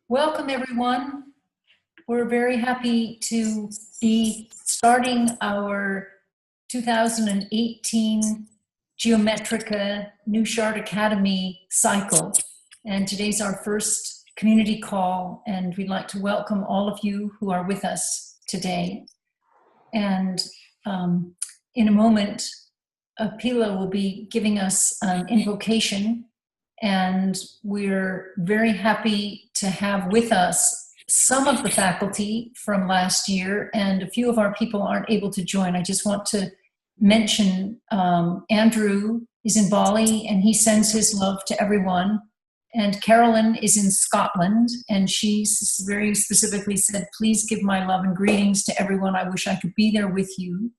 Welcome, everyone. We're very happy to be starting our 2018 Geometrica New Chart Academy cycle. And today's our first community call, and we'd like to welcome all of you who are with us today. And in a moment, Pila will be giving us an invocation, and we're very happy to have with us some of the faculty from last year, and a few of our people aren't able to join. I just want to mention Andrew is in Bali, and he sends his love to everyone. And Carolyn is in Scotland, and she very specifically said, please give my love and greetings to everyone. I wish I could be there with you.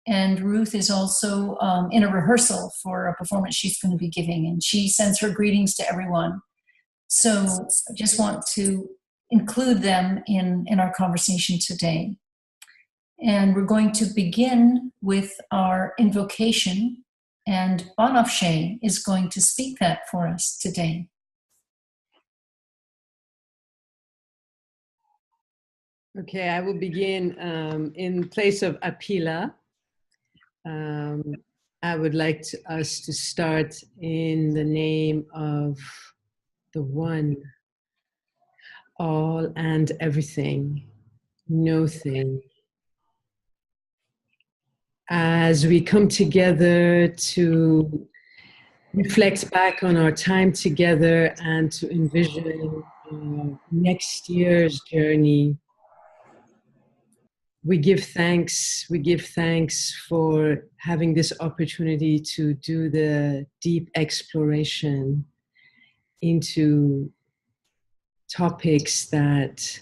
And Ruth is also in a rehearsal for a performance she's going to be giving, and she sends her greetings to everyone. So I just want to include them in our conversation today. And we're going to begin with our invocation, and Banafshe is going to speak that for us today. Okay, I will begin in place of Apila. I would like us to start in the name of the One, all and everything, no thing. As we come together to reflect back on our time together and to envision next year's journey, we give thanks for having this opportunity to do the deep exploration into topics that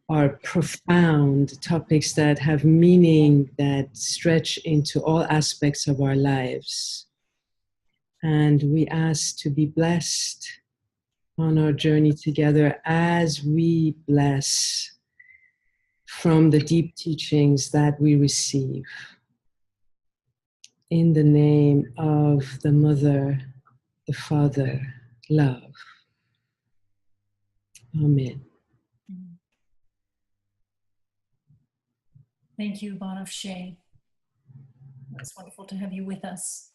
are profound, topics that have meaning, that stretch into all aspects of our lives. And we ask to be blessed on our journey together as we bless from the deep teachings that we receive. In the name of the Mother, the Father, love. Amen. Thank you, Banafshe. It's wonderful to have you with us.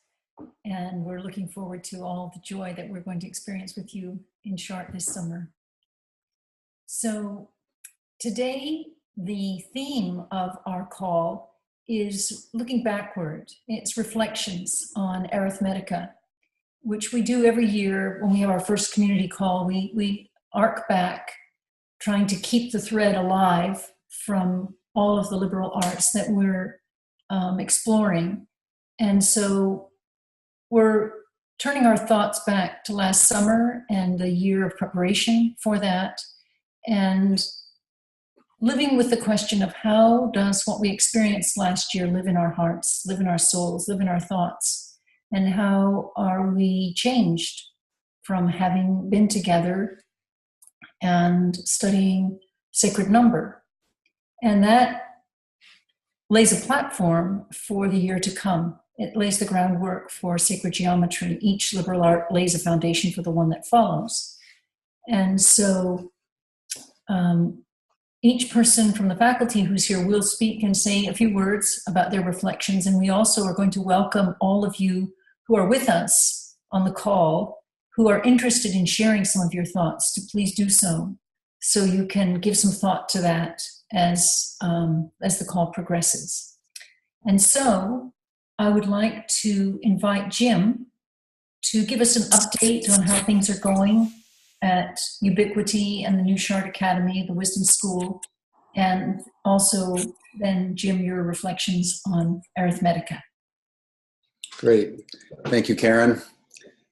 And we're looking forward to all the joy that we're going to experience with you in Chartres this summer. So today, the theme of our call is looking backward. It's reflections on arithmetica, which we do every year when we have our first community call. We arc back, trying to keep the thread alive from all of the liberal arts that we're exploring. And so we're turning our thoughts back to last summer and the year of preparation for that, and living with the question of how does what we experienced last year live in our hearts, live in our souls, live in our thoughts, and how are we changed from having been together and studying sacred number. And that lays a platform for the year to come. It lays the groundwork for sacred geometry. Each liberal art lays a foundation for the one that follows. And so each person from the faculty who's here will speak and say a few words about their reflections. And we also are going to welcome all of you who are with us on the call, who are interested in sharing some of your thoughts, to please do so you can give some thought to that as the call progresses. And so I would like to invite Jim to give us an update on how things are going at Ubiquity and the New Chart Academy, the Wisdom School, and also then, Jim, your reflections on arithmetica. Great. Thank you, Karen.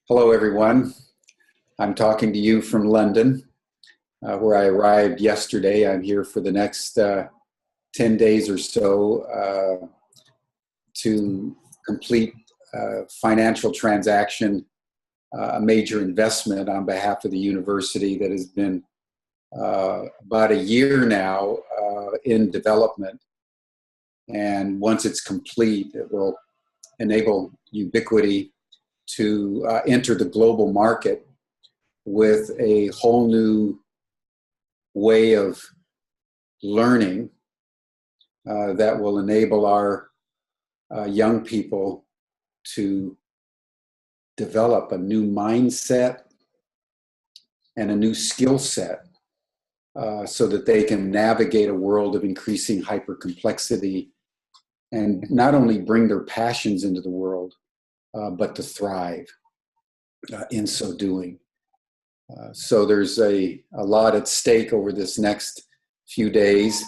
Hello, everyone. I'm talking to you from London, where I arrived yesterday. I'm here for the next 10 days or so to complete a financial transaction, a major investment on behalf of the university that has been about a year now in development. And once it's complete, it will enable Ubiquity to enter the global market with a whole new way of learning that will enable our young people to develop a new mindset and a new skill set so that they can navigate a world of increasing hypercomplexity and not only bring their passions into the world, but to thrive in so doing. So there's a lot at stake over this next few days.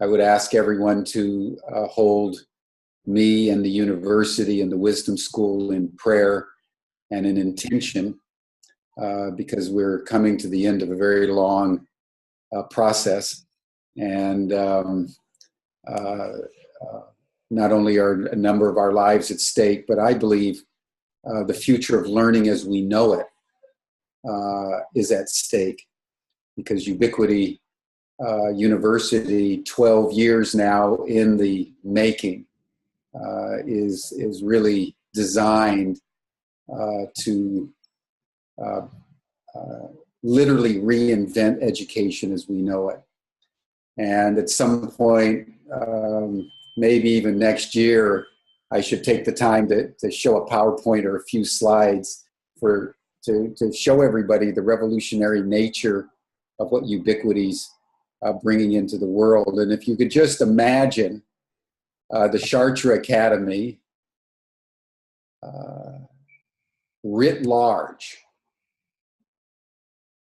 I would ask everyone to hold me and the university and the Wisdom School in prayer and in intention, because we're coming to the end of a very long process. And not only are a number of our lives at stake, but I believe the future of learning as we know it is at stake, because Ubiquity University, 12 years now in the making, is really designed to literally reinvent education as we know it. And at some point, maybe even next year, I should take the time to show a PowerPoint or a few slides to show everybody the revolutionary nature of what Ubiquity's bringing into the world. And if you could just imagine the Chartres Academy writ large,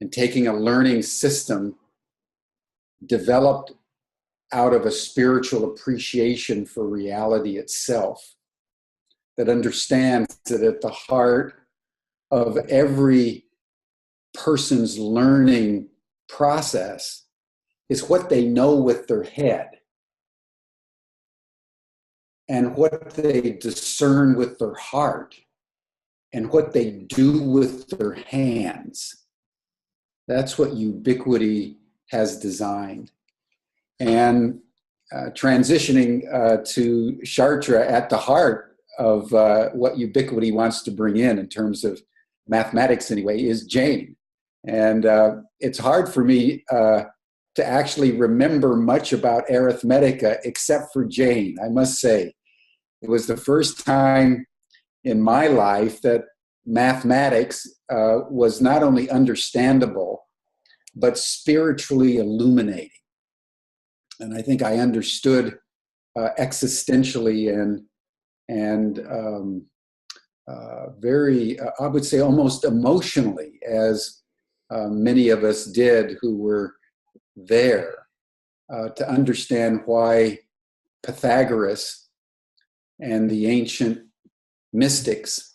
and taking a learning system developed out of a spiritual appreciation for reality itself, that understands that at the heart of every person's learning process is what they know with their head and what they discern with their heart and what they do with their hands. That's what Ubiquity has designed. And transitioning to Chartres, at the heart of what Ubiquity wants to bring in terms of mathematics anyway, is Jane. And it's hard for me to actually remember much about arithmetic except for Jane, I must say. It was the first time in my life that mathematics was not only understandable, but spiritually illuminating. And I think I understood existentially and very, I would say almost emotionally, as many of us did who were there, to understand why Pythagoras and the ancient mystics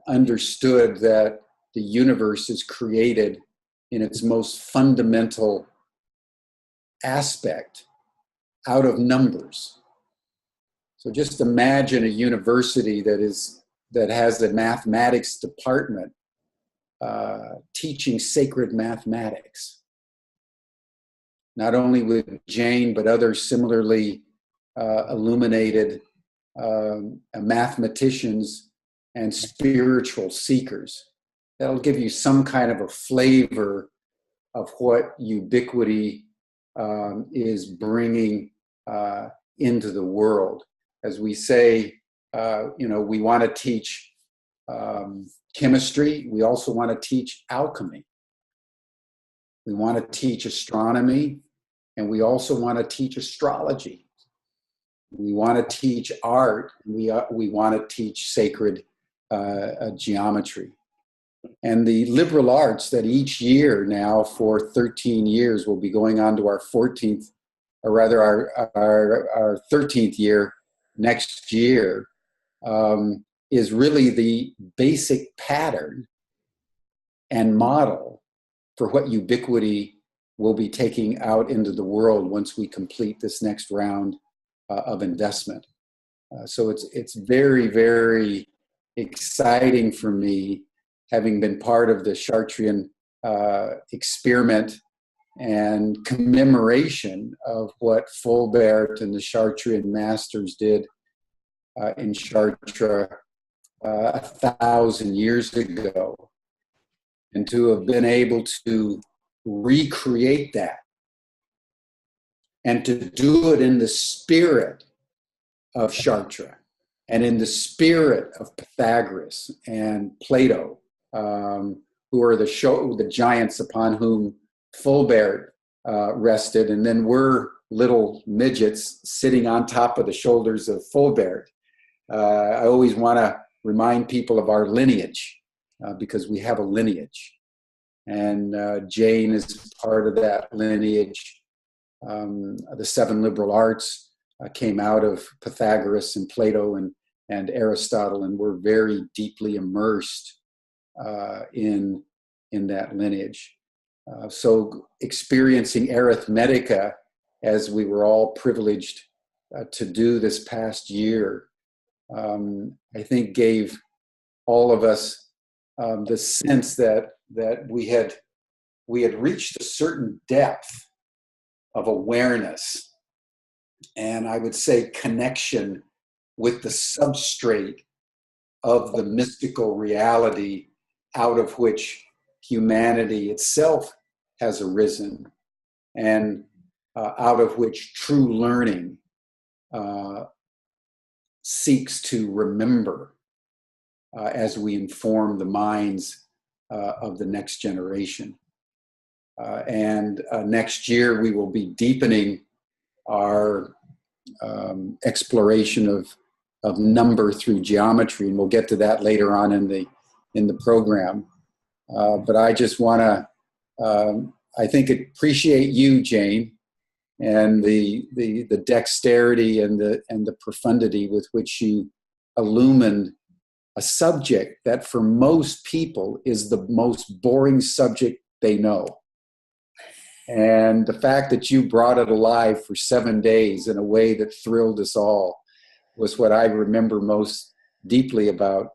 understood that the universe is created in its most fundamental aspect out of numbers. So just imagine a university that has a mathematics department teaching sacred mathematics, not only with Jane, but other similarly illuminated mathematicians and spiritual seekers. That'll give you some kind of a flavor of what Ubiquity is bringing into the world. As we say, we want to teach chemistry. We also want to teach alchemy. We want to teach astronomy, and we also want to teach astrology. We want to teach art. We want to teach sacred geometry. And the liberal arts that each year now for 13 years will be going on to our 14th, or rather our 13th year next year, is really the basic pattern and model for what Ubiquity will be taking out into the world once we complete this next round of investment. So it's very, very exciting for me, having been part of the Chartrean experiment and commemoration of what Fulbert and the Chartrean masters did in Chartres 1,000 years ago, and to have been able to recreate that and to do it in the spirit of Chartres and in the spirit of Pythagoras and Plato, who are the giants upon whom Fulbert rested, and then we're little midgets sitting on top of the shoulders of Fulbert. I always want to remind people of our lineage because we have a lineage, and Jane is part of that lineage. The seven liberal arts came out of Pythagoras and Plato and Aristotle, and we're very deeply immersed in that lineage. So experiencing arithmetica, as we were all privileged to do this past year, I think gave all of us the sense that we had reached a certain depth of awareness, and I would say connection with the substrate of the mystical reality out of which humanity itself has arisen, and out of which true learning seeks to remember as we inform the minds of the next generation. And next year we will be deepening our exploration of number through geometry, and we'll get to that later on in the program. But I just want to, I think, appreciate you, Jane, and the dexterity and the profundity with which you illumined a subject that for most people is the most boring subject they know. And the fact that you brought it alive for 7 days in a way that thrilled us all was what I remember most deeply about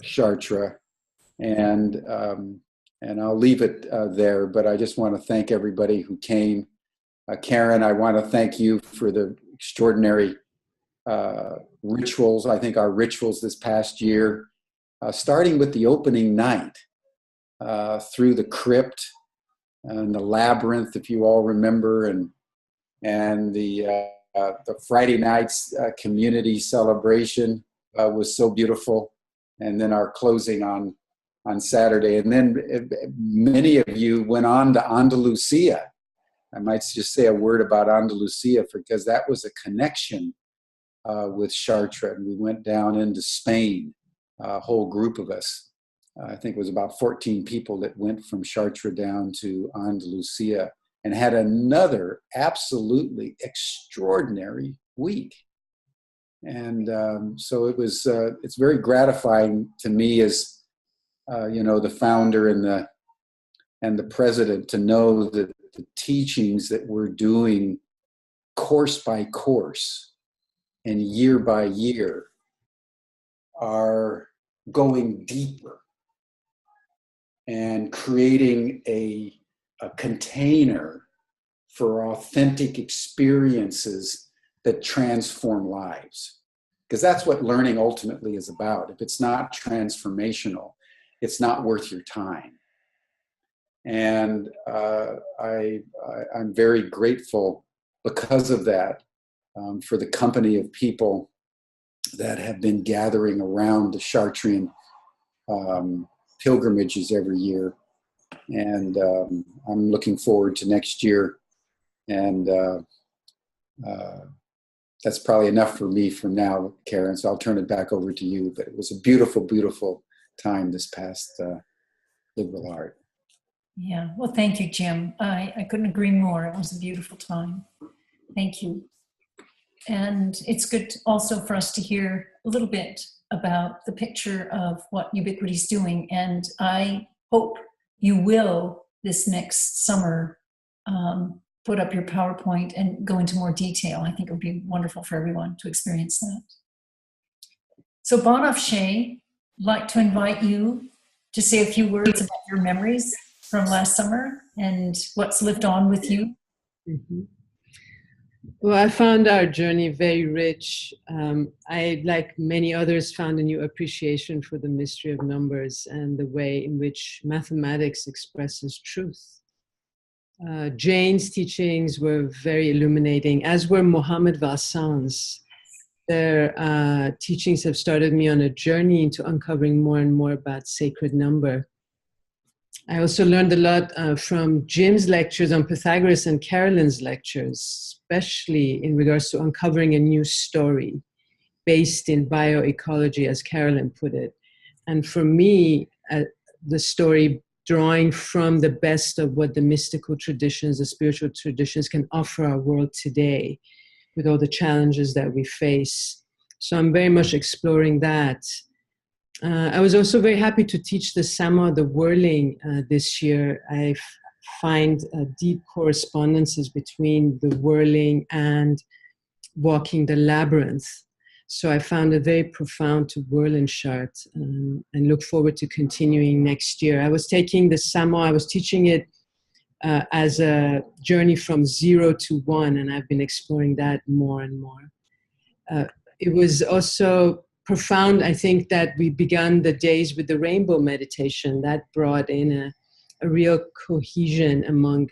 Chartres. And I'll leave it there, but I just want to thank everybody who came. Karen, I want to thank you for the extraordinary rituals. I think our rituals this past year, starting with the opening night, through the crypt and the labyrinth, if you all remember, and the Friday night's community celebration was so beautiful, and then our closing on Saturday, and then many of you went on to Andalusia. I might just say a word about Andalusia because that was a connection with Chartres, and we went down into Spain, a whole group of us. I think it was about 14 people that went from Chartres down to Andalusia and had another absolutely extraordinary week. And so it was. It's very gratifying to me as the founder and the president to know that the teachings that we're doing course by course and year by year are going deeper and creating a container for authentic experiences that transform lives. Because that's what learning ultimately is about. If it's not transformational, it's not worth your time. And I'm very grateful because of that for the company of people that have been gathering around the Chartrean pilgrimages every year. And I'm looking forward to next year. And that's probably enough for me for now, Karen, so I'll turn it back over to you. But it was a beautiful, beautiful time this past liberal art. Yeah, well, thank you, Jim. I couldn't agree more. It was a beautiful time. Thank you. And it's good also for us to hear a little bit about the picture of what Ubiquity is doing. And I hope you will, this next summer, put up your PowerPoint and go into more detail. I think it would be wonderful for everyone to experience that. So Bonafshe, I'd like to invite you to say a few words about your memories from last summer and what's lived on with you. Mm-hmm. Well, I found our journey very rich. I, like many others, found a new appreciation for the mystery of numbers and the way in which mathematics expresses truth. Jane's teachings were very illuminating, as were Mohammed Vassan's. Their teachings have started me on a journey into uncovering more and more about sacred number. I also learned a lot from Jim's lectures on Pythagoras and Carolyn's lectures, especially in regards to uncovering a new story based in bioecology, as Carolyn put it. And for me, the story drawing from the best of what the mystical traditions, the spiritual traditions can offer our world today with all the challenges that we face. So I'm very much exploring that. I was also very happy to teach the Sama, the whirling, this year. I find deep correspondences between the whirling and walking the labyrinth. So I found it very profound to whirl in Chartres, and look forward to continuing next year. I was taking the Sama, I was teaching it as a journey from 0 to 1, and I've been exploring that more and more. It was also profound, I think, that we began the days with the rainbow meditation. That brought in a real cohesion among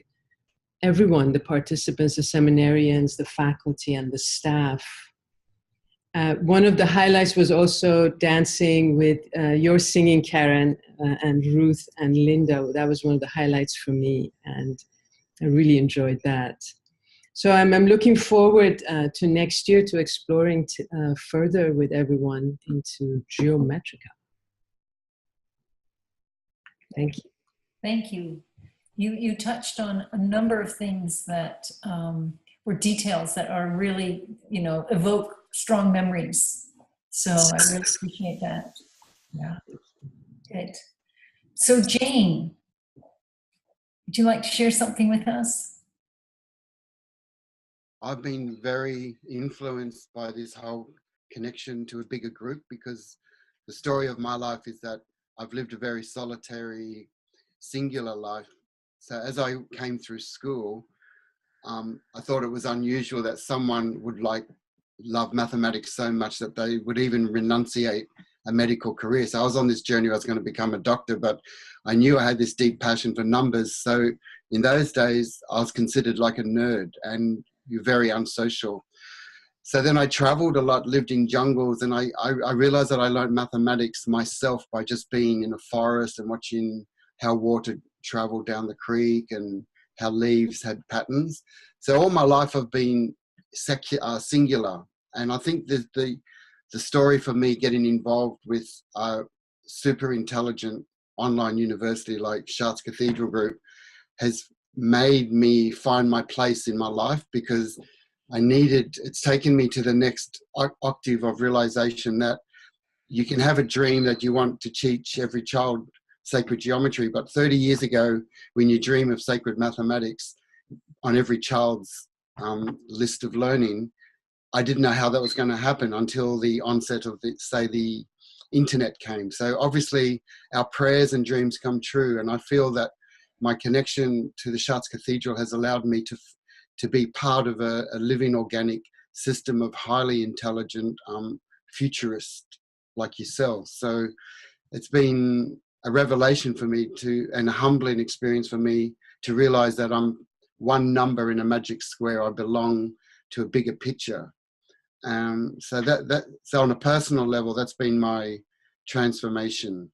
everyone, the participants, the seminarians, the faculty, and the staff. One of the highlights was also dancing with your singing, Karen, and Ruth and Linda. That was one of the highlights for me, and I really enjoyed that. So I'm looking forward to next year to exploring further with everyone into Geometrica. Thank you. Thank you. You touched on a number of things that were details that are really, evoke strong memories. So I really appreciate that. Yeah. Good. So Jane, would you like to share something with us? I've been very influenced by this whole connection to a bigger group, because the story of my life is that I've lived a very solitary, singular life. So as I came through school, I thought it was unusual that someone would love mathematics so much that they would even renunciate a medical career. So I was on this journey. I was going to become a doctor, but I knew I had this deep passion for numbers. So in those days, I was considered like a nerd, and you're very unsocial. So then I traveled a lot, lived in jungles, and I realized that I learned mathematics myself by just being in a forest and watching how water traveled down the creek and how leaves had patterns. So all my life I've been singular. And I think that the story for me getting involved with a super intelligent online university like Chartres Cathedral Group has made me find my place in my life, because it's taken me to the next octave of realization that you can have a dream that you want to teach every child sacred geometry, but 30 years ago, when you dream of sacred mathematics on every child's list of learning, I didn't know how that was going to happen until the onset of the internet came. So obviously our prayers and dreams come true, and I feel that my connection to the Chartres Cathedral has allowed me to be part of a living organic system of highly intelligent futurists like yourself. So it's been a revelation for me and a humbling experience for me to realize that I'm one number in a magic square. I belong to a bigger picture. So on a personal level, that's been my transformation.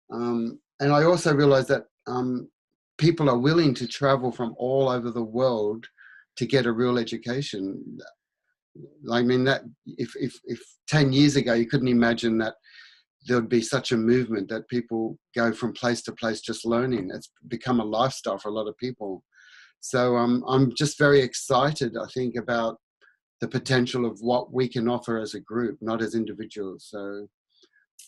And I also realized that people are willing to travel from all over the world to get a real education. I mean, that if 10 years ago, you couldn't imagine that there would be such a movement that people go from place to place just learning. It's become a lifestyle for a lot of people. So I'm just very excited, I think, about the potential of what we can offer as a group, not as individuals. So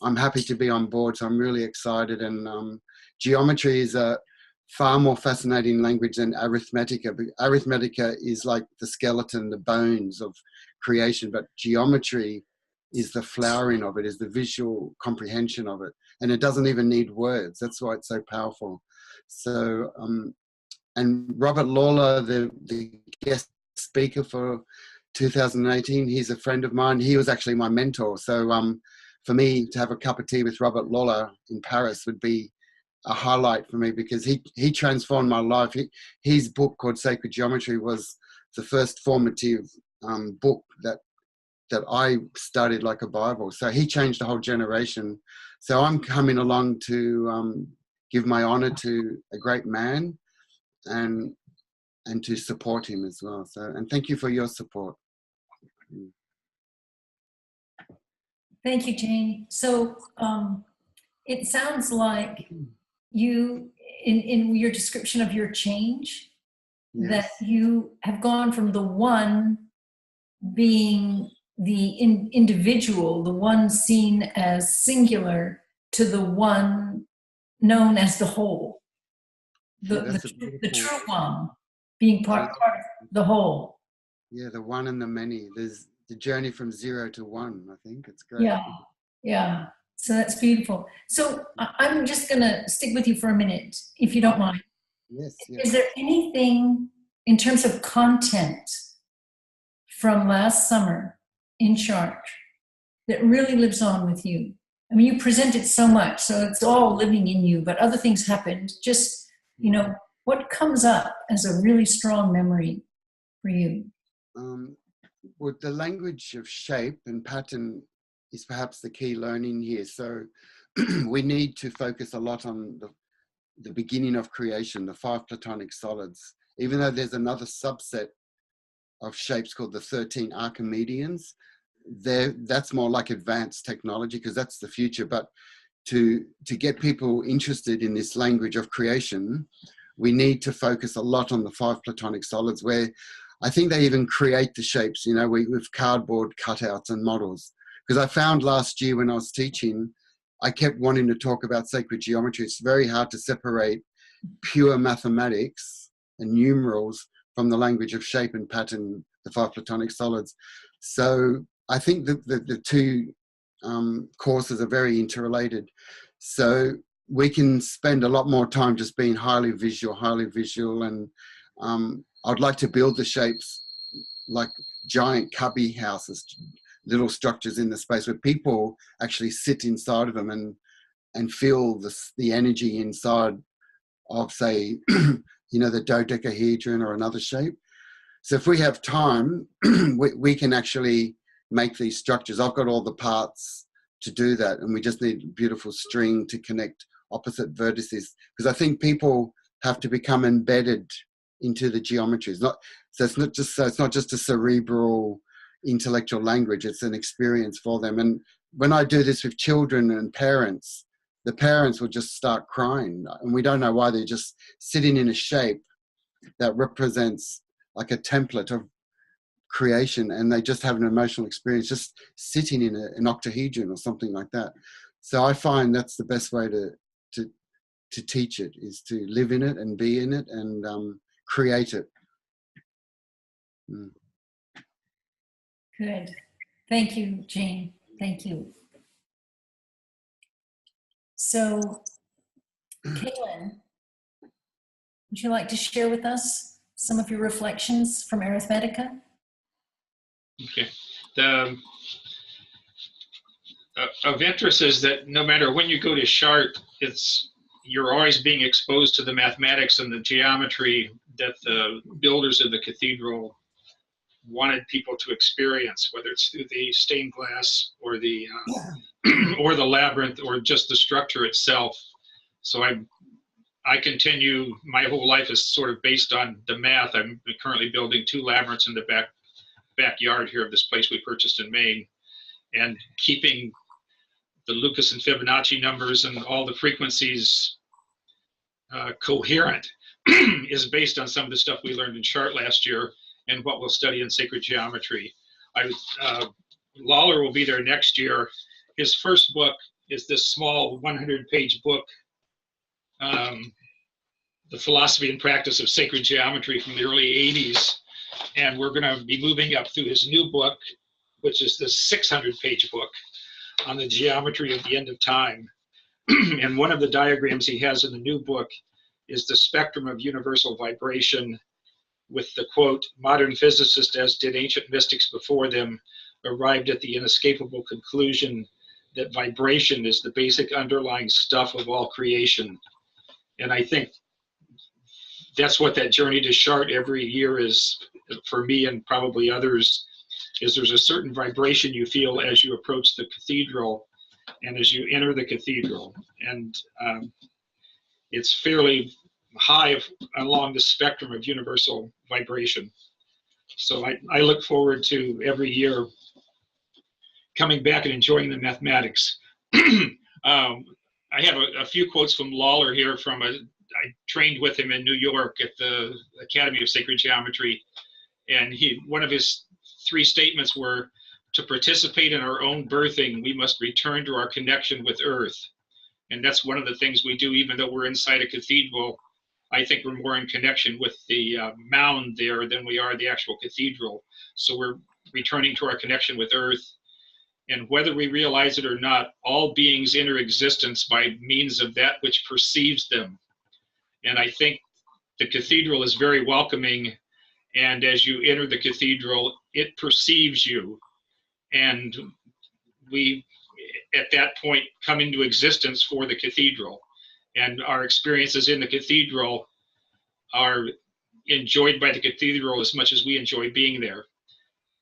I'm happy to be on board. So I'm really excited. And geometry is a far more fascinating language than arithmetica. Arithmetica is like the skeleton, the bones of creation, but geometry is the flowering of it, is the visual comprehension of it. And it doesn't even need words. That's why it's so powerful. So, and Robert Lawler, the guest speaker for 2018, he's a friend of mine. He was actually my mentor. So for me to have a cup of tea with Robert Lawler in Paris would be a highlight for me, because he transformed my life. His book called Sacred Geometry was the first formative book that I studied like a Bible. So he changed a whole generation. So I'm coming along to give my honor to a great man and to support him as well. So, and thank you for your support. Thank you, Jane. So it sounds like you, in your description of your change, Yes. that you have gone from the one being the individual, the one seen as singular, to the one known as the whole, the true one, being part of the whole. Yeah, the one and the many. There's the journey from 0 to 1. I think it's great. Yeah. So that's beautiful. So I'm just going to stick with you for a minute, if you don't mind. Yes. Is there anything in terms of content from last summer in Chartres that really lives on with you? I mean, you presented so much, so it's all living in you, but other things happened. Just, what comes up as a really strong memory for you? Well, the language of shape and pattern is perhaps the key learning here. So we need to focus a lot on the beginning of creation, the 5 Platonic solids, even though there's another subset of shapes called the 13 Archimedeans. That's more like advanced technology, because that's the future. But to get people interested in this language of creation, we need to focus a lot on the 5 Platonic solids, where I think they even create the shapes, with cardboard cutouts and models. Because I found last year when I was teaching, I kept wanting to talk about sacred geometry. It's very hard to separate pure mathematics and numerals from the language of shape and pattern, the 5 Platonic solids. So I think that the two courses are very interrelated. So we can spend a lot more time just being highly visual. And I'd like to build the shapes like giant cubby houses, little structures in the space where people actually sit inside of them and feel the energy inside of, say, the dodecahedron or another shape. So if we have time, we can actually make these structures. I've got all the parts to do that, and we just need a beautiful string to connect opposite vertices, because I think people have to become embedded into the geometry. It's not just a cerebral intellectual language, it's an experience for them. And when I do this with children and parents, the parents will just start crying, and we don't know why. They're just sitting in a shape that represents like a template of creation, and they just have an emotional experience just sitting in an octahedron or something like that. So I find that's the best way to teach it, is to live in it and be in it and create it. Good. Thank you, Jane. Thank you. So, Caitlin, would you like to share with us some of your reflections from Arithmetica? Okay. Of interest is that no matter when you go to Chartres, you're always being exposed to the mathematics and the geometry that the builders of the cathedral wanted people to experience, whether it's through the stained glass or the or the labyrinth or just the structure itself. So I continue, my whole life is sort of based on the math. I'm currently building 2 labyrinths in the backyard here of this place we purchased in Maine, and keeping the Lucas and Fibonacci numbers and all the frequencies coherent is based on some of the stuff we learned in Chartres last year and what we'll study in sacred geometry. Lawler will be there next year. His first book is this small 100-page book, The Philosophy and Practice of Sacred Geometry, from the early 80s. And we're going to be moving up through his new book, which is this 600-page book on the geometry of the end of time. And one of the diagrams he has in the new book is the spectrum of universal vibration, with the quote, "Modern physicists, as did ancient mystics before them, arrived at the inescapable conclusion that vibration is the basic underlying stuff of all creation. And I think that's what that journey to Chartres every year is for me and probably others, is there's a certain vibration you feel as you approach the cathedral and as you enter the cathedral. And it's fairly high along the spectrum of universal vibration. So I look forward to every year coming back and enjoying the mathematics. I have a few quotes from Lawler here I trained with him in New York at the Academy of Sacred Geometry. And one of his 3 statements were, to participate in our own birthing, we must return to our connection with Earth. And that's one of the things we do, even though we're inside a cathedral. I think we're more in connection with the mound there than we are the actual cathedral. So we're returning to our connection with Earth. And whether we realize it or not, all beings enter existence by means of that which perceives them. And I think the cathedral is very welcoming. And as you enter the cathedral, it perceives you. And we, at that point, come into existence for the cathedral. And our experiences in the cathedral are enjoyed by the cathedral as much as we enjoy being there.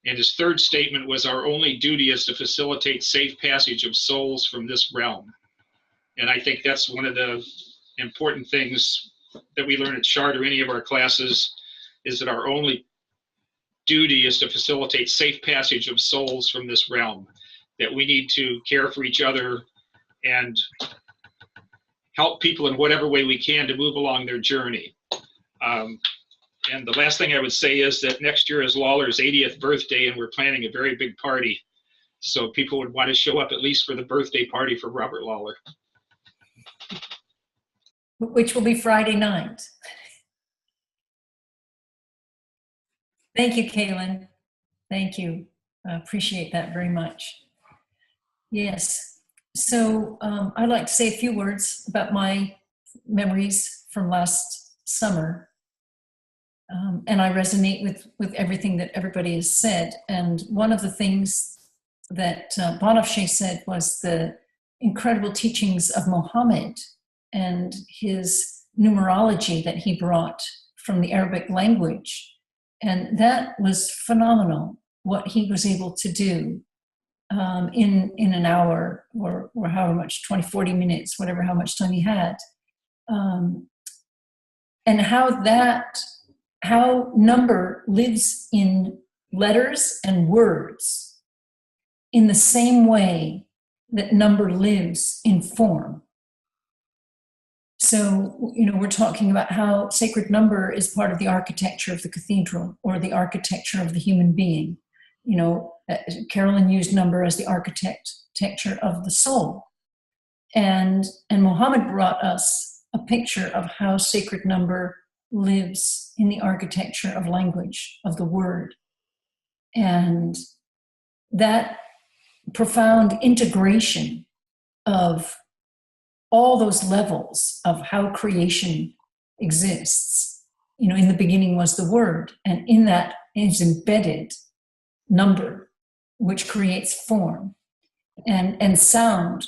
And his 3rd statement was, our only duty is to facilitate safe passage of souls from this realm. And I think that's one of the important things that we learn at Chartres or any of our classes, is that our only duty is to facilitate safe passage of souls from this realm, that we need to care for each other and help people in whatever way we can to move along their journey. And the last thing I would say is that next year is Lawler's 80th birthday, and we're planning a very big party. So people would want to show up at least for the birthday party for Robert Lawler. Which will be Friday night. Thank you, Kaylin. Thank you. I appreciate that very much. Yes. So I'd like to say a few words about my memories from last summer. And I resonate with everything that everybody has said. And one of the things that Banafsheh said was the incredible teachings of Muhammad and his numerology that he brought from the Arabic language. And that was phenomenal, what he was able to do in an hour or however much, 20, 40 minutes, whatever, how much time he had. And how number lives in letters and words in the same way that number lives in form. So, we're talking about how sacred number is part of the architecture of the cathedral or the architecture of the human being. Carolyn used number as the architecture of the soul. And Muhammad brought us a picture of how sacred number lives in the architecture of language, of the word. And that profound integration of all those levels of how creation exists. In the beginning was the word, and in that is embedded number, which creates form, and sound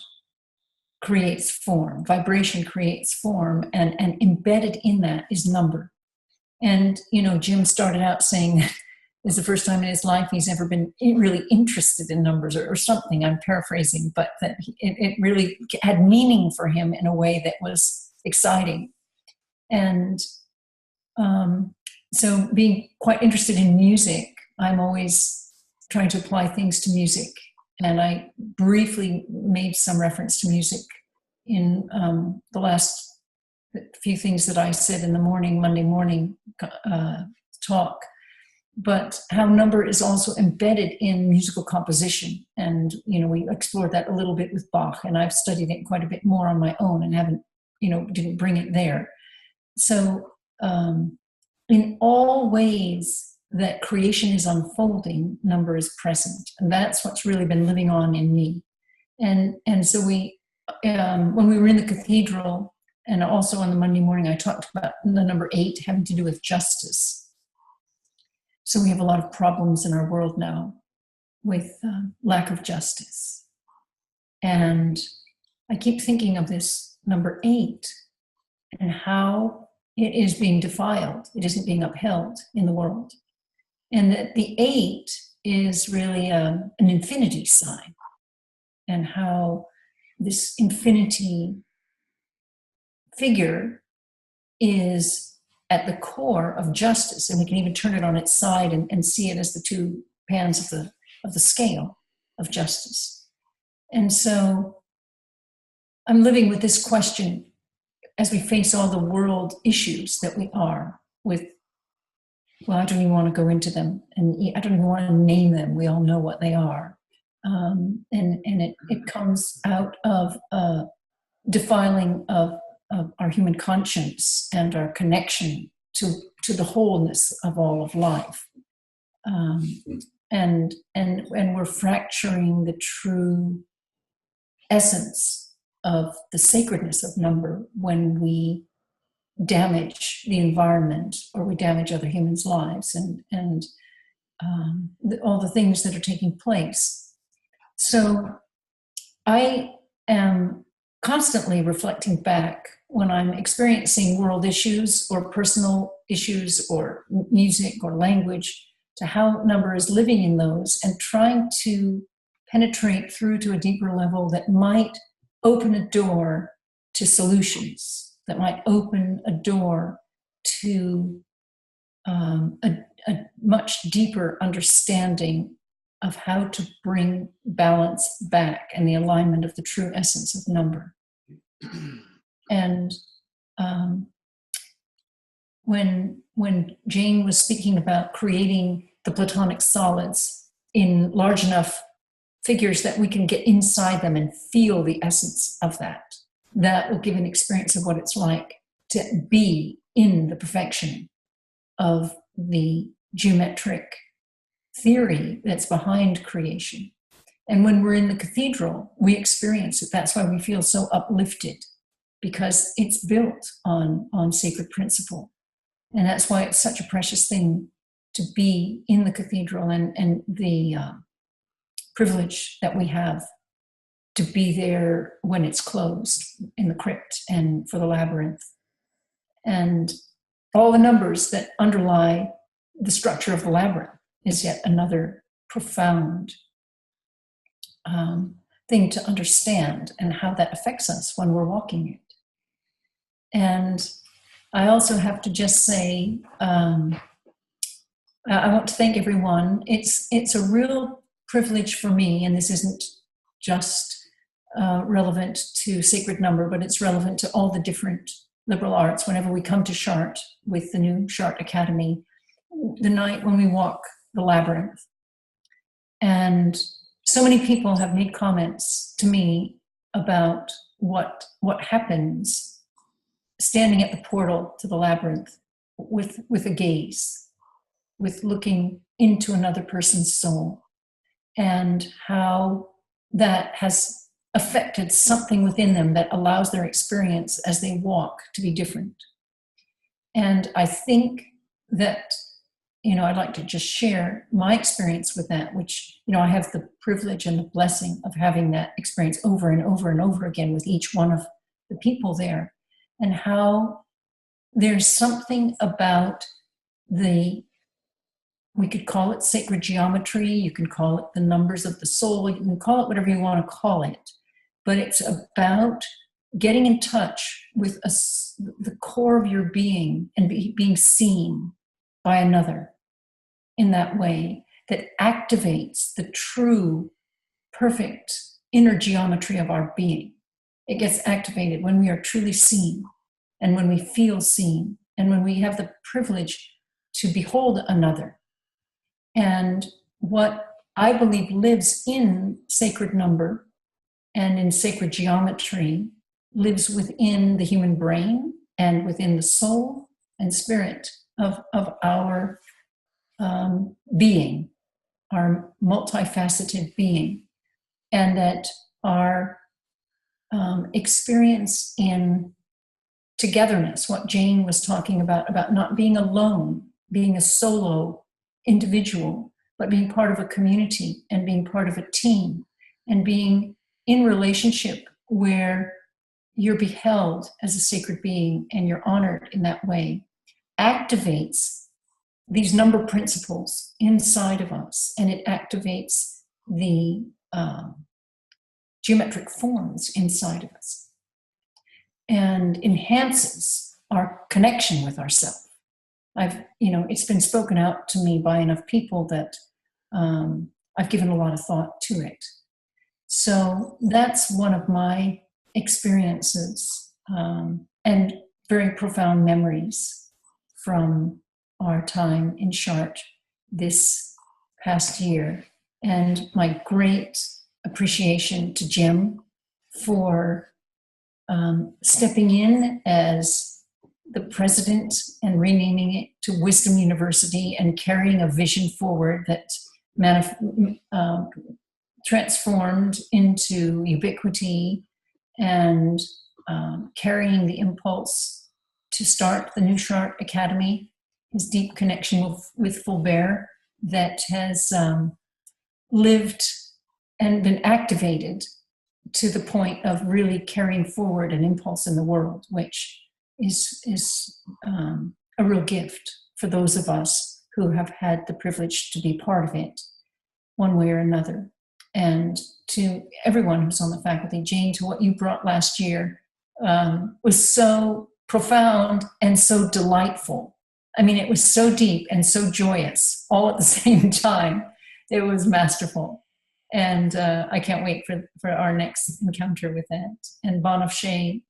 creates form, vibration creates form, and embedded in that is number. And, Jim started out saying that it's the first time in his life he's ever been really interested in numbers or something. I'm paraphrasing, but that it really had meaning for him in a way that was exciting. And so being quite interested in music, I'm always trying to apply things to music. And I briefly made some reference to music in the last few things that I said in the Monday morning talk. But how number is also embedded in musical composition. And, we explored that a little bit with Bach, and I've studied it quite a bit more on my own and didn't bring it there. So in all ways that creation is unfolding, number is present. And that's what's really been living on in me. And so we, when we were in the cathedral, and also on the Monday morning, I talked about the number 8 having to do with justice. So we have a lot of problems in our world now with lack of justice. And I keep thinking of this number 8 and how it is being defiled. It isn't being upheld in the world. And that the 8 is really an infinity sign, and how this infinity figure is at the core of justice. And we can even turn it on its side and see it as the two pans of the scale of justice. And so I'm living with this question as we face all the world issues that we are with. Well, I don't even want to go into them, and I don't even want to name them. We all know what they are. And it comes out of defiling of our human conscience and our connection to the wholeness of all of life. And we're fracturing the true essence of the sacredness of number when we damage the environment or we damage other humans' lives and all the things that are taking place. So I am constantly reflecting back when I'm experiencing world issues or personal issues or music or language to how number is living in those and trying to penetrate through to a deeper level that might open a door to solutions, that might open a door to a much deeper understanding of how to bring balance back and the alignment of the true essence of number. And when Jane was speaking about creating the Platonic solids in large enough figures that we can get inside them and feel the essence of that, that will give an experience of what it's like to be in the perfection of the geometric theory that's behind creation. And when we're in the cathedral, we experience it. That's why we feel so uplifted, because it's built on sacred principle. And that's why it's such a precious thing to be in the cathedral, and the privilege that we have to be there when it's closed in the crypt and for the labyrinth. And all the numbers that underlie the structure of the labyrinth is yet another profound thing to understand, and how that affects us when we're walking it. And I also have to just say, I want to thank everyone. It's a real privilege for me, and this isn't just relevant to sacred number, but it's relevant to all the different liberal arts. Whenever we come to Chartres with the new Chartres Academy, the night when we walk the labyrinth, and so many people have made comments to me about what happens standing at the portal to the labyrinth with a gaze, with looking into another person's soul, and how that has affected something within them that allows their experience as they walk to be different. And I think that, I'd like to just share my experience with that, which, I have the privilege and the blessing of having that experience over and over and over again with each one of the people there, and how there's something about we could call it sacred geometry, you can call it the numbers of the soul, you can call it whatever you want to call it, but it's about getting in touch with the core of your being and being seen by another in that way that activates the true, perfect inner geometry of our being. It gets activated when we are truly seen, and when we feel seen, and when we have the privilege to behold another. And what I believe lives in sacred number and in sacred geometry lives within the human brain and within the soul and spirit of our being, our multifaceted being, and that our experience in togetherness, what Jane was talking about not being alone, being a solo individual, but being part of a community and being part of a team and being in relationship where you're beheld as a sacred being and you're honored in that way, activates these number principles inside of us, and it activates the geometric forms inside of us and enhances our connection with ourselves. It's been spoken out to me by enough people that I've given a lot of thought to it. So that's one of my experiences and very profound memories from our time in Chartres this past year. And my great appreciation to Jim for stepping in as the president and renaming it to Wisdom University and carrying a vision forward that transformed into Ubiquity and carrying the impulse to start the New Chartres Academy, his deep connection with Fulbert that has lived and been activated to the point of really carrying forward an impulse in the world, which is a real gift for those of us who have had the privilege to be part of it one way or another. And to everyone who's on the faculty, Jane, to what you brought last year was so profound and so delightful. I mean, it was so deep and so joyous all at the same time. It was masterful. And I can't wait for our next encounter with that. And Bonafide,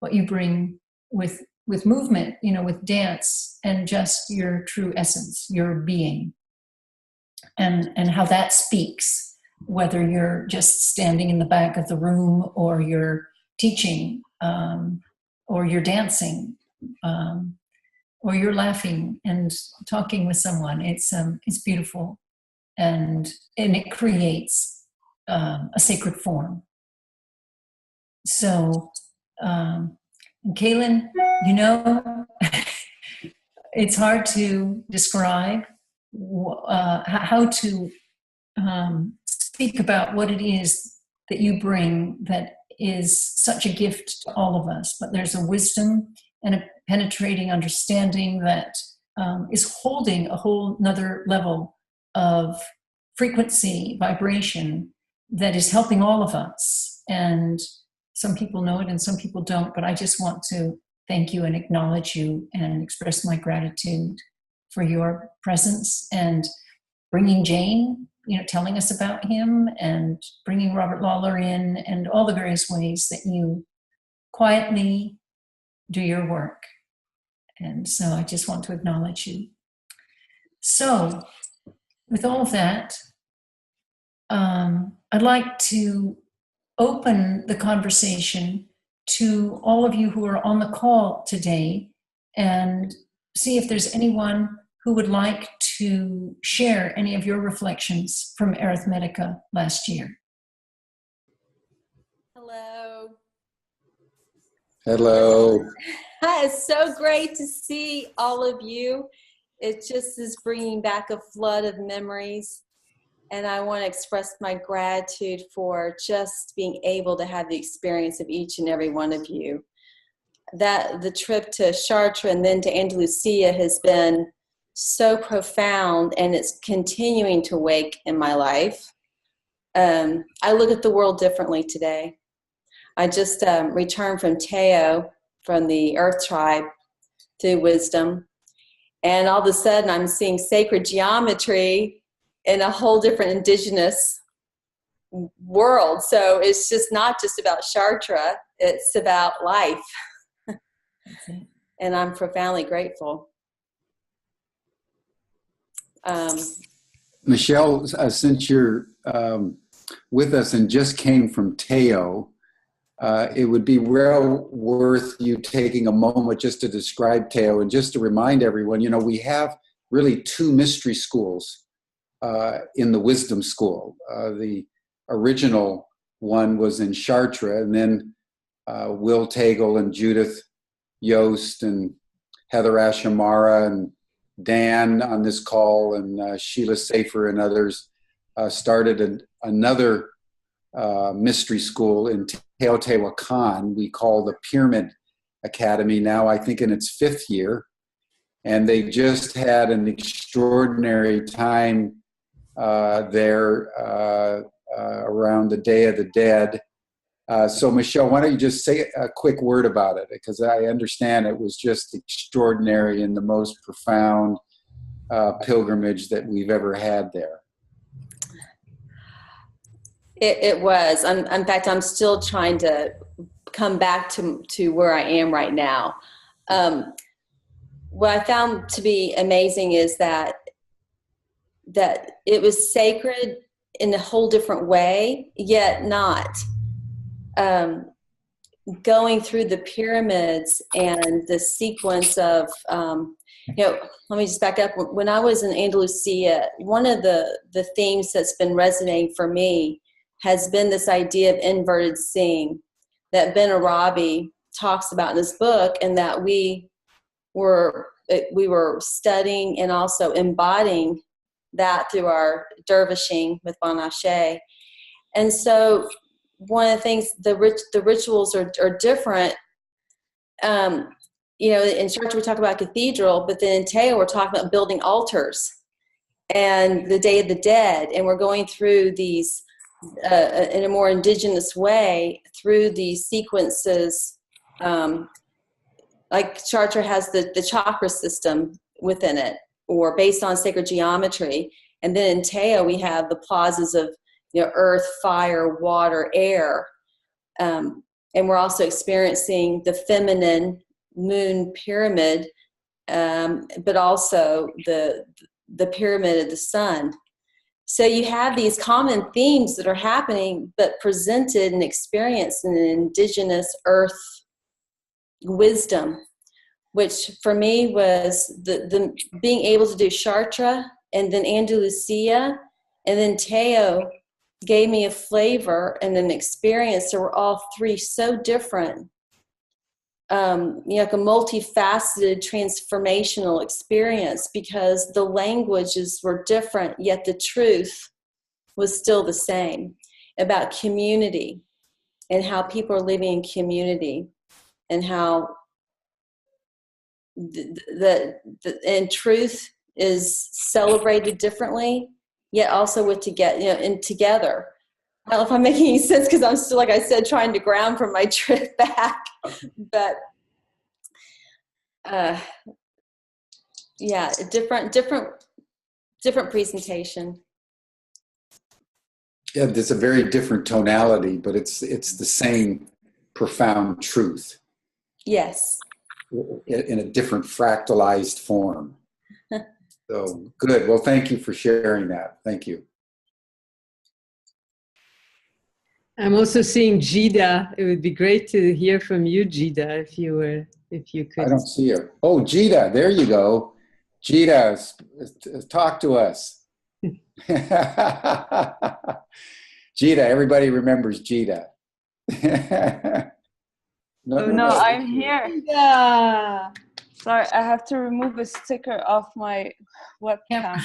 what you bring with movement, with dance and just your true essence, your being, and how that speaks, whether you're just standing in the back of the room or you're teaching or you're dancing or you're laughing and talking with someone. It's beautiful. And it creates a sacred form. So, Kaylin, it's hard to describe how to speak about what it is that you bring that is such a gift to all of us. But there's a wisdom and a penetrating understanding that is holding a whole nother level of frequency, vibration that is helping all of us. And some people know it and some people don't, but I just want to thank you and acknowledge you and express my gratitude for your presence and bringing Jane, telling us about him and bringing Robert Lawler in and all the various ways that you quietly do your work. And so I just want to acknowledge you. So with all of that, I'd like to open the conversation to all of you who are on the call today and see if there's anyone who would like to share any of your reflections from Arithmetica last year. Hello. Hello. It's so great to see all of you. It just is bringing back a flood of memories. And I want to express my gratitude for just being able to have the experience of each and every one of you. That the trip to Chartres and then to Andalusia has been so profound, and it's continuing to wake in my life. I look at the world differently today. I just returned from Teo, from the Earth Tribe, through wisdom. And all of a sudden I'm seeing sacred geometry in a whole different indigenous world. So it's just not just about Chartres, it's about life. And I'm profoundly grateful. Michelle, since you're with us and just came from Teo, it would be well worth you taking a moment just to describe Teo and just to remind everyone, we have really two mystery schools in the Wisdom School. The original one was in Chartres, and then Will Tagle and Judith Yost and Heather Ashamara and Dan on this call and Sheila Safer and others started another mystery school in Teotihuacan we call the Pyramid Academy, now I think in its 5th year. And they just had an extraordinary time there around the Day of the Dead. So Michelle, why don't you just say a quick word about it? Because I understand it was just extraordinary and the most profound pilgrimage that we've ever had there. It was. In fact, I'm still trying to come back to where I am right now. What I found to be amazing is that it was sacred in a whole different way, yet not. Going through the pyramids and the sequence of, let me just back up. When I was in Andalusia, one of the themes that's been resonating for me has been this idea of inverted seeing that Ben Arabi talks about in his book, and that we were studying and also embodying that through our dervishing with Banashe. And so one of the things, the rituals are different. In Chartres we talk about cathedral, but then in Teo we're talking about building altars and the Day of the Dead, and we're going through these in a more indigenous way through these sequences. Like Chartres has the chakra system within it, or based on sacred geometry. And then in Teo we have the plazas of earth, fire, water, air. And we're also experiencing the feminine moon pyramid, but also the pyramid of the sun. So you have these common themes that are happening, but presented and experienced in an indigenous earth wisdom, which for me was the being able to do Chartres and then Andalusia and then Teo gave me a flavor and an experience that were all three so different. Like a multifaceted transformational experience, because the languages were different, yet the truth was still the same, about community and how people are living in community, and how and truth is celebrated differently, yet also with together. I don't know if I'm making any sense, because I'm still, like I said, trying to ground from my trip back. But different presentation. Yeah, there's a very different tonality, but it's the same profound truth. Yes. In a different fractalized form. So good. Well, thank you for sharing that. Thank you. I'm also seeing Jida. It would be great to hear from you, Jida, if you could. I don't see her. Oh, Jida, there you go. Jida, talk to us. Jida, everybody remembers Jida. No, I'm here. Jida. Sorry, I have to remove a sticker off my webcam.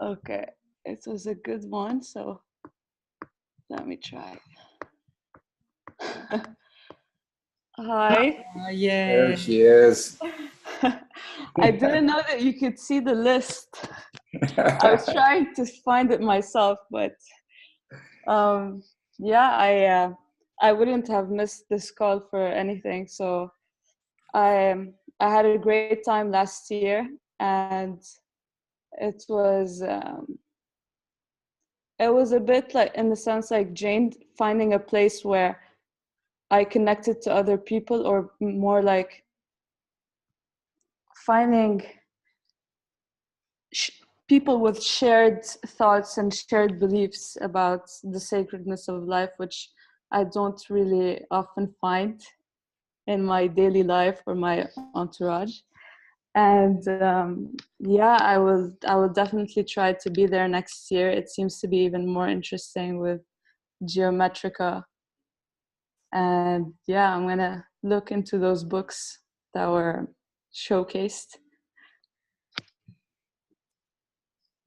Okay, it was a good one, so let me try. Hi. Yeah. There she is. I didn't know that you could see the list. I was trying to find it myself, but I wouldn't have missed this call for anything. So I had a great time last year, and it was a bit like, in the sense, like Jane, finding a place where I connected to other people, or more like finding people with shared thoughts and shared beliefs about the sacredness of life, which I don't really often find in my daily life or my entourage. And I will definitely try to be there next year. It seems to be even more interesting with Geometrica. And I'm gonna look into those books that were showcased.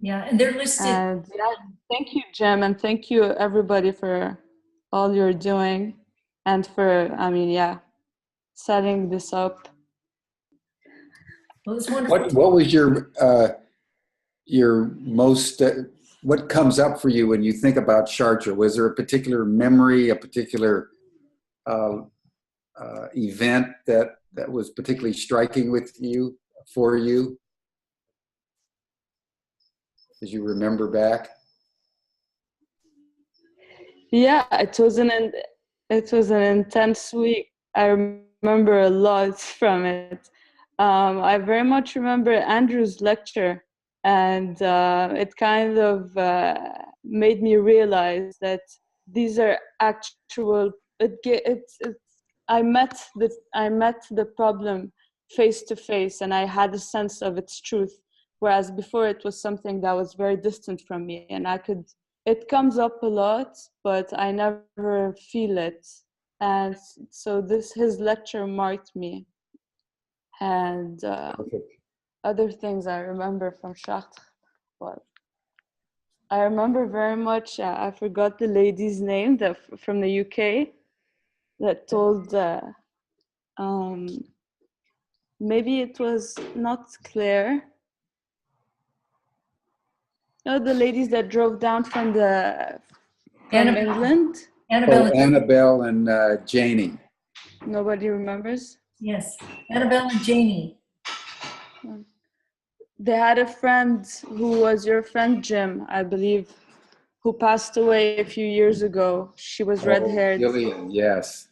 Yeah, and they're listed. And yeah, thank you, Jim, and thank you everybody for all you're doing and for, setting this up. Well, it's wonderful. What was your most what comes up for you when you think about Chartres? Was there a particular memory, a particular event that was particularly striking for you as you remember back? Yeah, it was an intense week. I remember a lot from it. I very much remember Andrew's lecture, and it kind of made me realize that these are actual. I met the problem face to face, and I had a sense of its truth. Whereas before, it was something that was very distant from me, and it comes up a lot, but I never feel it. And so his lecture marked me. And other things I remember from Chartres. Well, I remember very much, I forgot the lady's name from the UK that told, maybe it was not Claire. No, the ladies that drove down from England. Annabelle and Janie. Nobody remembers? Yes, Annabelle and Janie. They had a friend who was your friend, Jim, I believe, who passed away a few years ago. She was red-haired. Gillian, yes.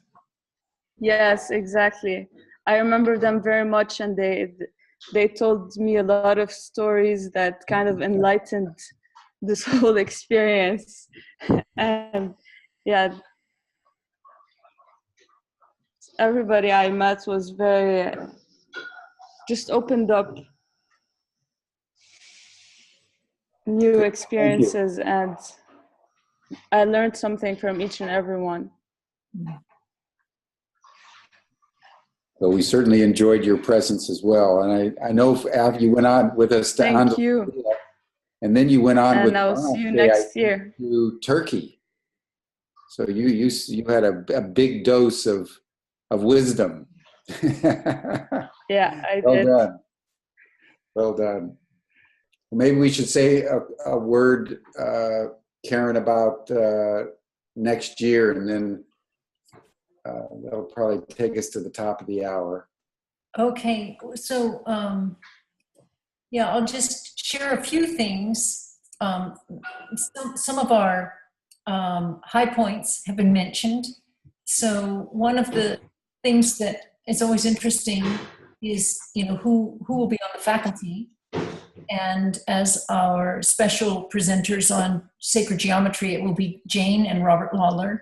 Yes, exactly. I remember them very much, and they told me a lot of stories that kind of enlightened this whole experience. And yeah, everybody I met was very, just opened up new experiences, and I learned something from each and every one. Well, we certainly enjoyed your presence as well. And I know after you went on with us to Thank you. And then you went on and with I'll see you next year to Turkey. So you had a big dose of wisdom. Yeah, I well did. Done. Well done. Maybe we should say a word, Karen, about next year, and then that'll probably take us to the top of the hour. Okay, so yeah, I'll just share a few things. Some of our high points have been mentioned. So one of the things that is always interesting is, who will be on the faculty. And as our special presenters on sacred geometry, it will be Jane and Robert Lawler.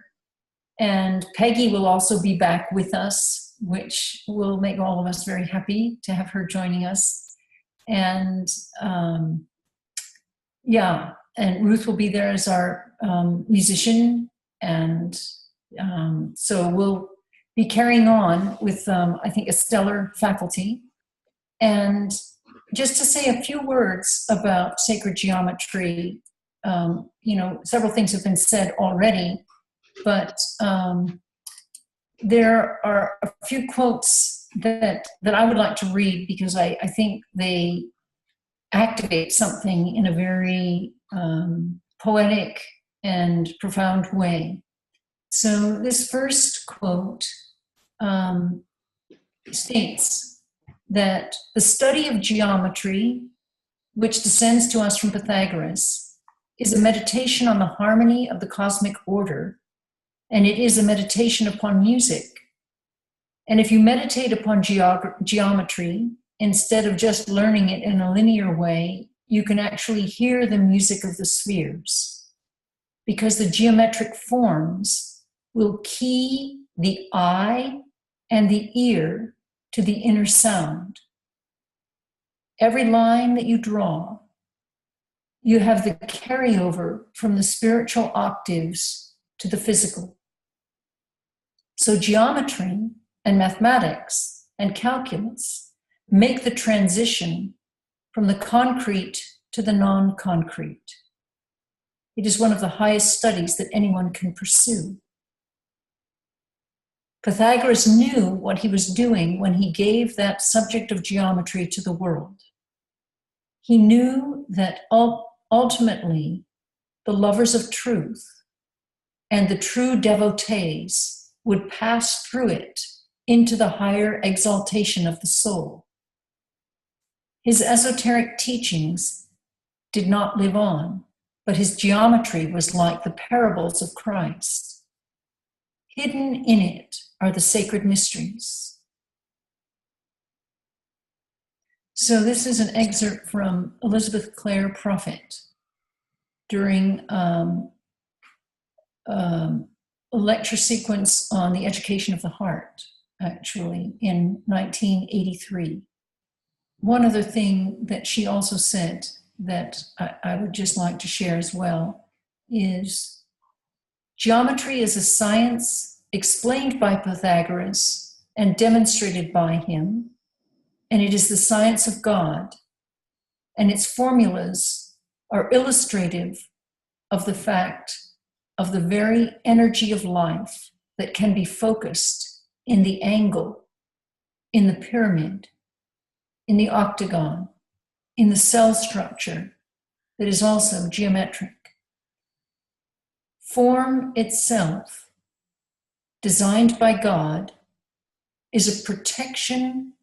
And Peggy will also be back with us, which will make all of us very happy to have her joining us. And and Ruth will be there as our musician. And so we'll be carrying on with, I think, a stellar faculty. And just to say a few words about sacred geometry, several things have been said already, but there are a few quotes that I would like to read because I think they activate something in a very poetic and profound way. So this first quote states that the study of geometry, which descends to us from Pythagoras, is a meditation on the harmony of the cosmic order, and it is a meditation upon music. And if you meditate upon geometry, instead of just learning it in a linear way, you can actually hear the music of the spheres, because the geometric forms will key the eye and the ear to the inner sound. Every line that you draw, you have the carryover from the spiritual octaves to the physical. So geometry and mathematics and calculus make the transition from the concrete to the non-concrete. It is one of the highest studies that anyone can pursue. Pythagoras knew what he was doing when he gave that subject of geometry to the world. He knew that ultimately the lovers of truth and the true devotees would pass through it into the higher exaltation of the soul. His esoteric teachings did not live on, but his geometry was like the parables of Christ. Hidden in it are the sacred mysteries. So this is an excerpt from Elizabeth Clare Prophet during a lecture sequence on the education of the heart, actually, in 1983. One other thing that she also said that I would just like to share as well is geometry is a science explained by Pythagoras and demonstrated by him, and it is the science of God, and its formulas are illustrative of the fact of the very energy of life that can be focused in the angle, in the pyramid, in the octagon, in the cell structure that is also geometric. Form itself, designed by God, is a protection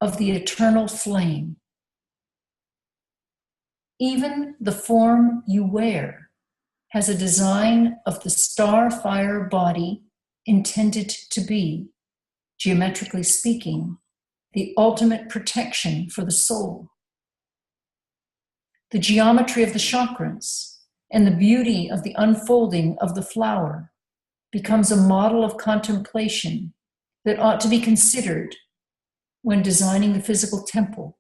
of the eternal flame. Even the form you wear has a design of the star-fire body intended to be, geometrically speaking, the ultimate protection for the soul. The geometry of the chakras and the beauty of the unfolding of the flower becomes a model of contemplation that ought to be considered when designing the physical temple.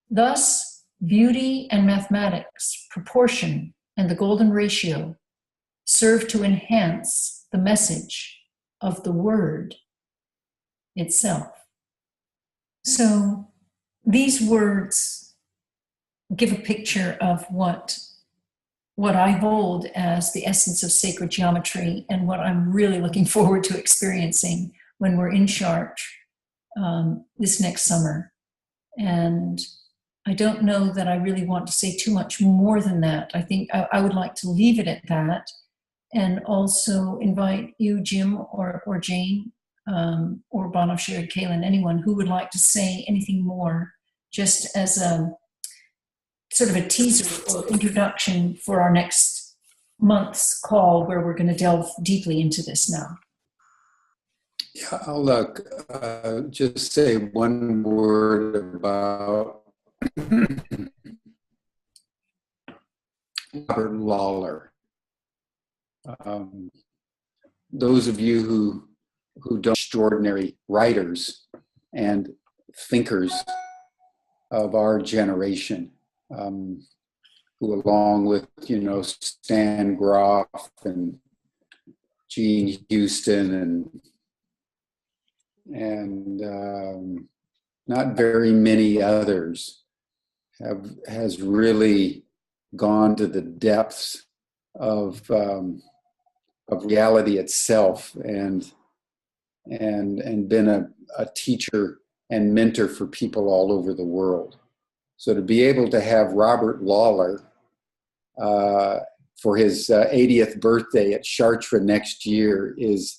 Thus, beauty and mathematics, proportion, and the golden ratio serve to enhance the message of the word itself. So these words give a picture of what I hold as the essence of sacred geometry and what I'm really looking forward to experiencing when we're in Chartres this next summer. And I don't know that I really want to say too much more than that. I think I would like to leave it at that and also invite you, Jim, or Jane, or Banafshir, Kaylin, anyone who would like to say anything more, just as a sort of a teaser or introduction for our next month's call, where we're going to delve deeply into this now. Yeah, I'll just say one word about Robert Lawler. Those of you who don't, extraordinary writers and thinkers of our generation, who, along with, Stan Groff and Gene Houston and not very many others, has really gone to the depths of reality itself and been a teacher and mentor for people all over the world. So to be able to have Robert Lawler for his 80th birthday at Chartres next year is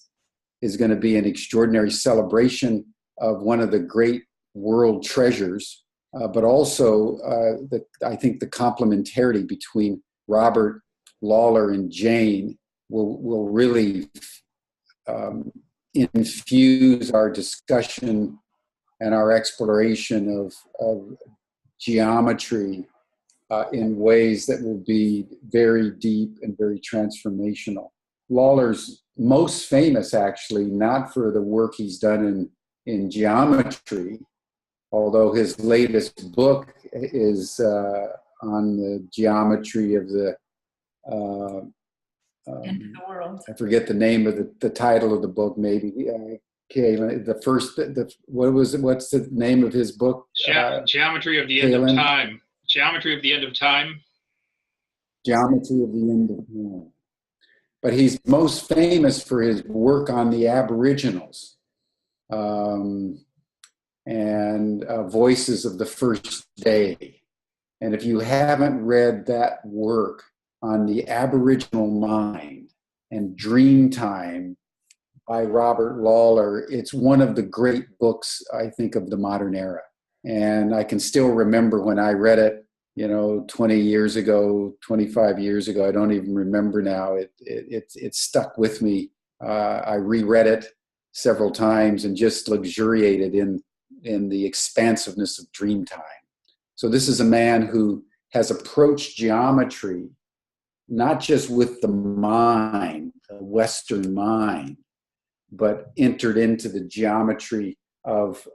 going to be an extraordinary celebration of one of the great world treasures, but also I think the complementarity between Robert, Lawler, and Jane will really infuse our discussion and our exploration of geometry in ways that will be very deep and very transformational. Lawler's most famous, actually, not for the work he's done in geometry, although his latest book is on the geometry of the End of the world. I forget the name of the title of the book, maybe Kaylin, the first, what's the name of his book? Geometry of the End of Kaylin? Time. Geometry of the End of Time. Geometry of the End of Time. But he's most famous for his work on the Aboriginals and Voices of the First Day. And if you haven't read that work on the Aboriginal mind and dream time by Robert Lawler, it's one of the great books, I think, of the modern era. And I can still remember when I read it, 20 years ago, 25 years ago, I don't even remember now. It stuck with me. I reread it several times and just luxuriated in the expansiveness of dream time. So this is a man who has approached geometry, not just with the mind, the Western mind, but entered into the geometry of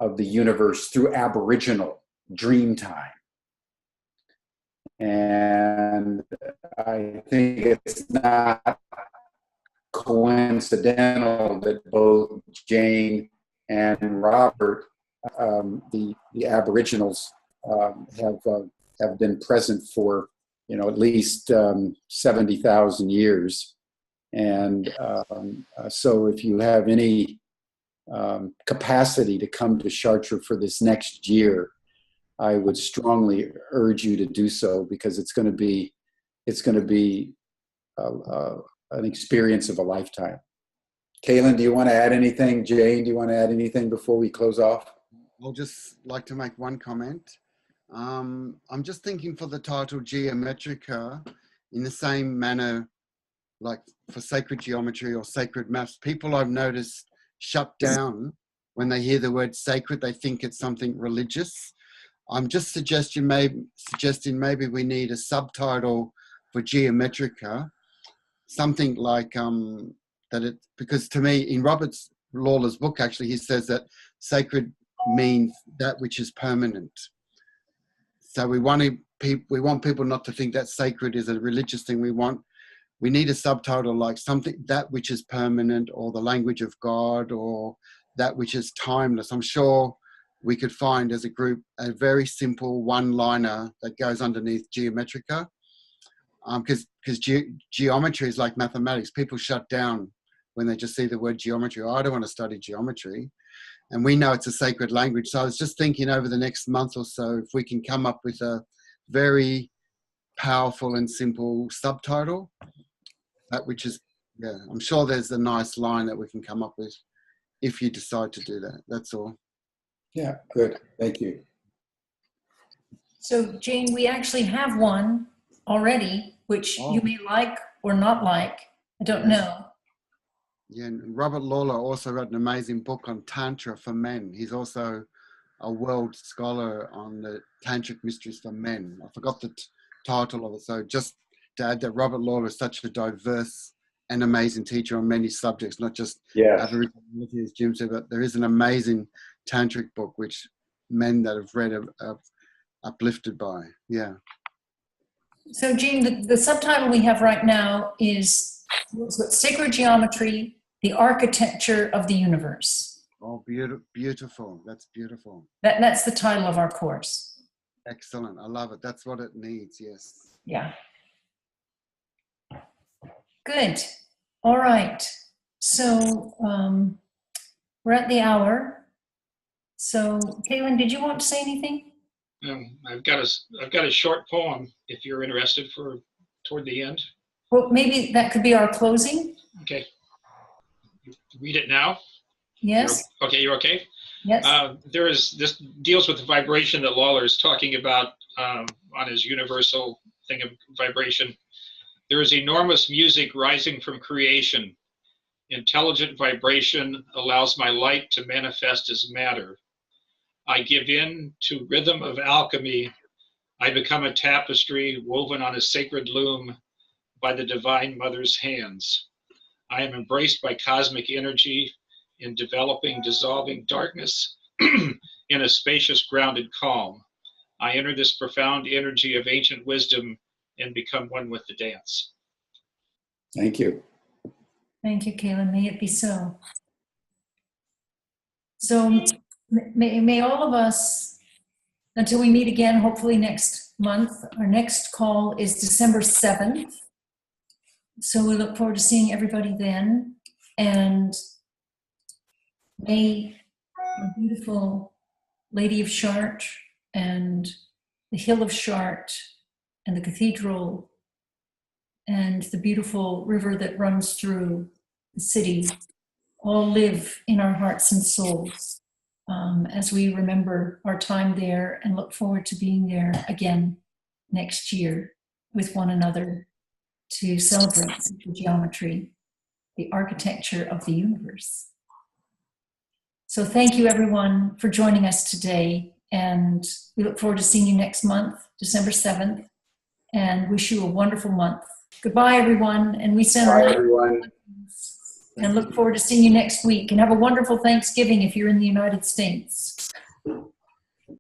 the universe through Aboriginal dream time. And I think it's not coincidental that both Jane and Robert, the Aboriginals, have been present for at least 70,000 years. And so if you have any capacity to come to Chartres for this next year, I would strongly urge you to do so, because it's going to be an experience of a lifetime. Kaylin, do you want to add anything? Jane, do you want to add anything before we close off? I'll just like to make one comment. I'm just thinking for the title Geometrica, in the same manner, like for sacred geometry or sacred maths, people I've noticed shut down when they hear the word sacred. They think it's something religious. I'm just suggesting maybe we need a subtitle for Geometrica, something like because to me, in Robert Lawler's book, actually, he says that sacred means that which is permanent. So we want people not to think that sacred is a religious thing. We need a subtitle like something that which is permanent, or the language of God, or that which is timeless. I'm sure we could find as a group a very simple one-liner that goes underneath Geometrica, because geometry is like mathematics. People shut down when they just see the word geometry. Oh, I don't want to study geometry. And we know it's a sacred language. So I was just thinking over the next month or so, if we can come up with a very powerful and simple subtitle, that which is, I'm sure there's a nice line that we can come up with if you decide to do that. That's all. Yeah, good. Thank you. So Jane, we actually have one already, which you may like or not like. I don't know. Yeah, and Robert Lawler also wrote an amazing book on Tantra for men. He's also a world scholar on the Tantric mysteries for men. I forgot the title of it. So just to add that Robert Lawler is such a diverse and amazing teacher on many subjects, not just Aboriginal, as Jim said, but there is an amazing Tantric book which men that have read are uplifted by. Yeah. So Jean, the subtitle we have right now is Sacred Geometry, the Architecture of the Universe. Oh, beautiful. That's beautiful. That's the title of our course. Excellent. I love it. That's what it needs. Yes. Yeah. Good. All right. So we're at the hour. So Kaylin, did you want to say anything? I've got a short poem if you're interested toward the end. Well, maybe that could be our closing. Okay. Read it now. Yes. You're okay? Yes. This deals with the vibration that Lawler is talking about on his universal thing of vibration. There is enormous music rising from creation. Intelligent vibration allows my light to manifest as matter. I give in to rhythm of alchemy. I become a tapestry woven on a sacred loom by the Divine Mother's hands. I am embraced by cosmic energy in developing, dissolving darkness in a spacious, grounded calm. I enter this profound energy of ancient wisdom and become one with the dance. Thank you. Thank you, Kaylin. May it be so. So may all of us, until we meet again, hopefully next month, our next call is December 7th. So we look forward to seeing everybody then. And may the beautiful Lady of Chartres and the Hill of Chartres and the cathedral and the beautiful river that runs through the city all live in our hearts and souls as we remember our time there and look forward to being there again next year with one another to celebrate the geometry, the architecture of the universe. So thank you everyone for joining us today, and we look forward to seeing you next month, December 7th, and wish you a wonderful month. Goodbye everyone, and we send Bye, everyone. and look forward to seeing you next week, and have a wonderful Thanksgiving if you're in the United States.